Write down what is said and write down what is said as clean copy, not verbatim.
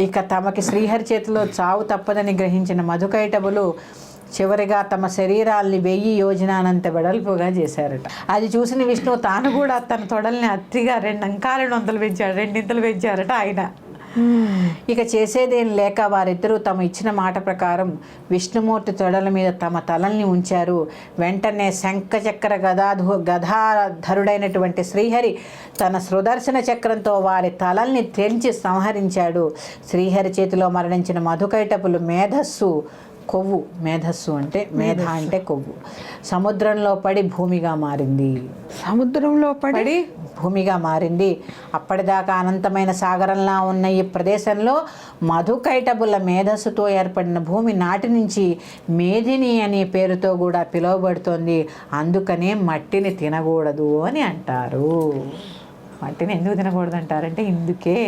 ఇక తమకి శ్రీహరి చేతిలో చావు తప్పదని గ్రహించిన మధుకైటబులు చివరిగా తమ శరీరాల్ని 1000 యోజనానంత వెడల్పుగా చేశారట. అది చూసిన విష్ణువు తాను కూడా తన తొడల్ని అతిగా 2 అంకాలను వందలు పెంచాడు, 2 ఇంతలు పెంచారట ఆయన. ఇక చేసేదేం లేక వారిద్దరూ తమ ఇచ్చిన మాట ప్రకారం విష్ణుమూర్తి తొడల మీద తమ తలల్ని ఉంచారు. వెంటనే శంఖచక్ర గదాధరుడైనటువంటి శ్రీహరి తన సుదర్శన చక్రంతో వారి తలల్ని తెంచి సంహరించాడు. శ్రీహరి చేతిలో మరణించిన మధుకైటపులు మేధస్సు అంటే మేధ అంటే కొవ్వు సముద్రంలో పడి భూమిగా మారింది. భూమిగా మారింది. అప్పటిదాకా అనంతమైన సాగరంలా ఉన్న ఈ ప్రదేశంలో మధుకైటబుల మేధస్సుతో ఏర్పడిన భూమి నాటి నుంచి మేధిని అనే పేరుతో కూడా పిలువబడుతోంది. అందుకనే మట్టిని తినకూడదు అని అంటారు. మట్టిని ఎందుకు తినకూడదు అంటారంటే ఇందుకే.